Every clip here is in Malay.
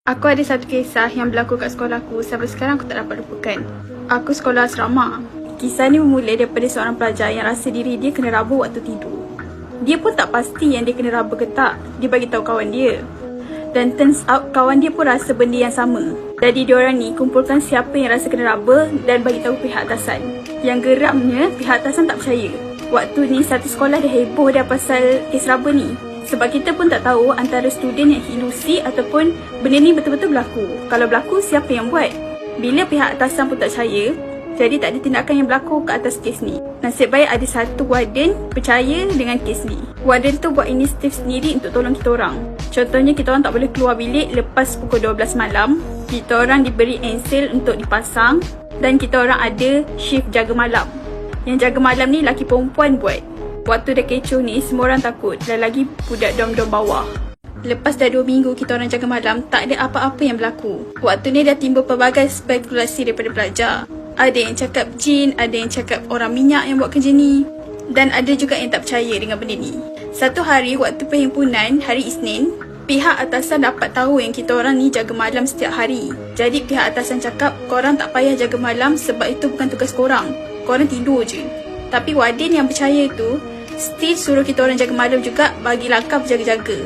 Aku ada satu kisah yang berlaku kat sekolahku sampai sekarang aku tak dapat lupakan. Aku sekolah asrama. Kisah ni bermula daripada seorang pelajar yang rasa diri dia kena raba waktu tidur. Dia pun tak pasti yang dia kena raba ke tak. Dia bagi tahu kawan dia. Dan turns out kawan dia pun rasa benda yang sama. Jadi diorang ni kumpulkan siapa yang rasa kena raba dan bagi tahu pihak atasan. Yang geramnya pihak atasan tak percaya. Waktu ni satu sekolah dah heboh dah pasal kes raba ni. Sebab kita pun tak tahu antara student yang ilusi ataupun benda ni betul-betul berlaku. Kalau berlaku, siapa yang buat? Bila pihak atasan pun tak percaya, jadi tak ada tindakan yang berlaku ke atas kes ni. Nasib baik ada satu warden percaya dengan kes ni. Warden tu buat inisiatif sendiri untuk tolong kita orang. Contohnya kita orang tak boleh keluar bilik lepas pukul 12 malam. Kita orang diberi ensel untuk dipasang dan kita orang ada shift jaga malam. Yang jaga malam ni laki perempuan buat. Waktu dah kecoh ni, semua orang takut. Dan lagi budak dom-dom bawah. Lepas dah 2 minggu kita orang jaga malam, tak ada apa-apa yang berlaku. Waktu ni dah timbul pelbagai spekulasi daripada pelajar. Ada yang cakap jin, ada yang cakap orang minyak yang buat kerja ni. Dan ada juga yang tak percaya dengan benda ni. Satu hari, waktu perhimpunan, hari Isnin, pihak atasan dapat tahu yang kita orang ni jaga malam setiap hari. Jadi pihak atasan cakap, korang tak payah jaga malam sebab itu bukan tugas korang. Korang tidur je. Tapi warden yang percaya tu still suruh kita orang jaga malam juga, bagi langkah berjaga-jaga.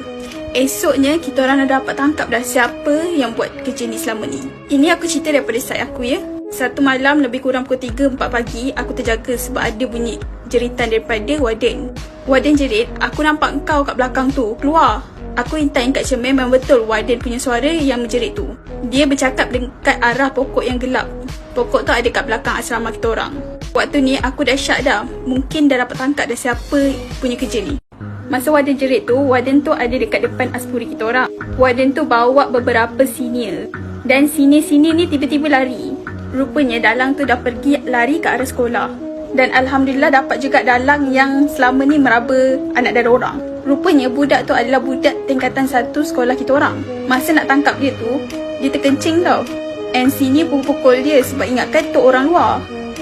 Esoknya kita orang dah dapat tangkap dah siapa yang buat kerja ni selama ni. Ini aku cerita daripada side aku ya. Satu malam lebih kurang pukul 3-4 pagi, aku terjaga sebab ada bunyi jeritan daripada warden. Warden jerit, aku nampak kau kat belakang tu, keluar. Aku intai kat cermin, memang betul warden punya suara yang menjerit tu. Dia bercakap dekat arah pokok yang gelap. Pokok tu ada kat belakang asrama kita orang. Waktu ni aku dah syak dah. Mungkin dah dapat tangkap dah siapa punya kerja ni. Masa warden jerit tu, warden tu ada dekat depan aspuri kita orang. Warden tu bawa beberapa senior. Dan senior-senior ni tiba-tiba lari. Rupanya dalang tu dah pergi lari ke arah sekolah. Dan Alhamdulillah dapat juga dalang yang selama ni meraba anak dara orang. Rupanya budak tu adalah budak tingkatan 1 sekolah kita orang. Masa nak tangkap dia tu, dia terkencing tau. And senior pun pukul dia sebab ingatkan tu orang luar.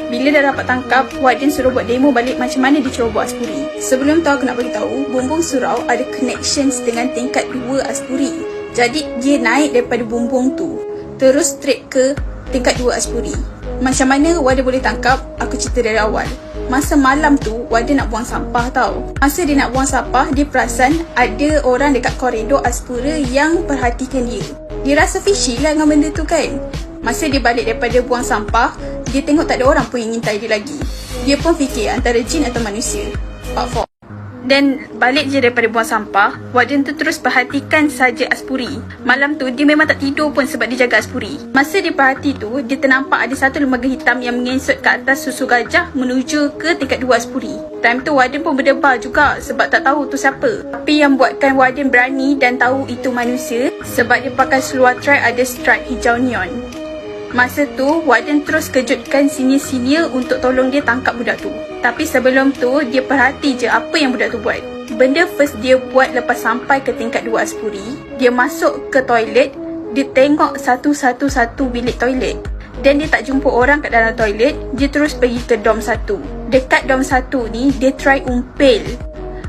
Bila dah dapat tangkap, warden suruh buat demo balik macam mana dia ceroboh aspuri. Sebelum tu aku nak beritahu, bumbung surau ada connections dengan tingkat 2 aspuri. Jadi dia naik daripada bumbung tu terus straight ke tingkat 2 aspuri. Macam mana warden boleh tangkap? Aku cerita dari awal. Masa malam tu, warden nak buang sampah tau. Masa dia nak buang sampah, dia perasan ada orang dekat koridor aspura yang perhatikan dia. Dia rasa fishy lah dengan benda tu kan. Masa dia balik daripada buang sampah, dia tengok tak ada orang pun yang ngintai dia lagi. Dia pun fikir antara jin atau manusia. Pak Fok. Dan balik je daripada buang sampah, warden tu terus perhatikan saja aspuri. Malam tu dia memang tak tidur pun sebab dia jaga aspuri. Masa dia perhati tu, dia ternampak ada satu lembaga hitam yang mengesot ke atas susu gajah menuju ke tingkat 2 aspuri. Time tu warden pun berdebar juga sebab tak tahu tu siapa. Tapi yang buatkan warden berani dan tahu itu manusia sebab dia pakai seluar tri ada stripe hijau neon. Masa tu, warden terus kejutkan senior-senior untuk tolong dia tangkap budak tu. Tapi sebelum tu, dia perhati je apa yang budak tu buat. Benda first dia buat lepas sampai ke tingkat 2 aspuri, dia masuk ke toilet, dia tengok satu-satu bilik toilet. Dan dia tak jumpa orang kat dalam toilet, dia terus pergi ke dom 1. Dekat dom 1 ni, dia try umpil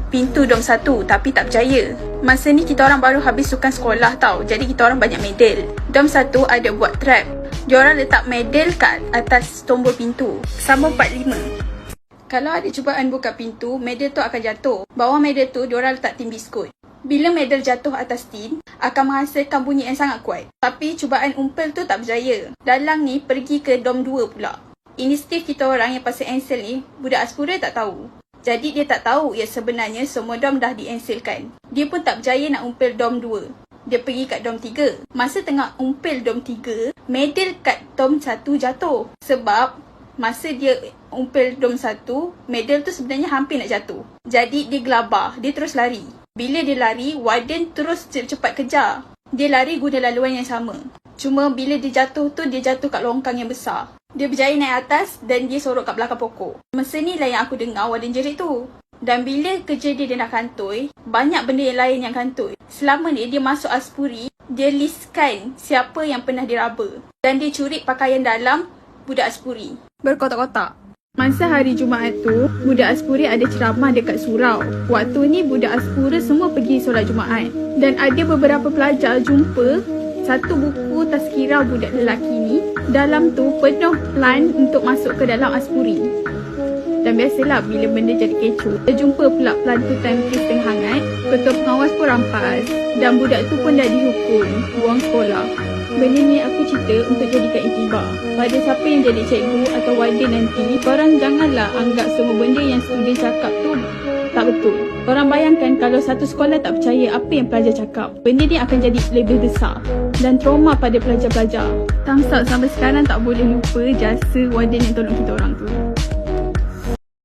pintu dom 1 tapi tak berjaya. Masa ni kita orang baru habis sukan sekolah tau, jadi kita orang banyak medal. Dom 1 ada buat trap. Diorang letak medal kat atas tombol pintu. Sambung 45. Kalau ada cubaan buka pintu, medal tu akan jatuh. Bawah medal tu, diorang letak tin biskut. Bila medal jatuh atas tin, akan menghasilkan bunyi yang sangat kuat. Tapi cubaan umpil tu tak berjaya. Dalang ni pergi ke dom 2 pula. Inisiatif kita orang yang pasal ensel ni, budak aspura tak tahu. Jadi dia tak tahu yang sebenarnya semua dom dah dienselkan. Dia pun tak berjaya nak umpil dom 2. Dia pergi kat dom 3. Masa tengah umpil dom 3, medal kat dom 1 jatuh. Sebab masa dia umpil dom 1, medal tu sebenarnya hampir nak jatuh. Jadi dia gelabah, dia terus lari. Bila dia lari, warden terus cepat kejar. Dia lari guna laluan yang sama. Cuma bila dia jatuh tu, dia jatuh kat longkang yang besar. Dia berjaya naik atas dan dia sorok kat belakang pokok. Masa ni lah yang aku dengar warden jerit tu. Dan bila kerja dia nak kantoi, banyak benda yang lain yang kantoi. Selama ni dia masuk aspuri, dia listkan siapa yang pernah diraba. Dan dia curi pakaian dalam budak aspuri berkotak-kotak. Masa hari Jumaat tu, budak aspuri ada ceramah dekat surau. Waktu ni budak aspura semua pergi solat Jumaat. Dan ada beberapa pelajar jumpa satu buku tazkirah budak lelaki ni, dalam tu penuh plan untuk masuk ke dalam Aspuri. Dan biasalah bila benda jadi kecoh, kita jumpa pula plan tu time kes tengah hangat, ketua pengawas pun rampas dan budak tu pun dah dihukum buang sekolah. Benda ni aku cerita untuk jadikan iktibar pada siapa yang jadi cikgu atau warden nanti. Korang janganlah anggap semua benda yang student cakap tu tak betul. Korang bayangkan kalau satu sekolah tak percaya apa yang pelajar cakap, benda ni akan jadi lebih besar dan trauma pada pelajar-pelajar. Thumbs up, sampai sekarang tak boleh lupa jasa warden yang tolong kita orang tu.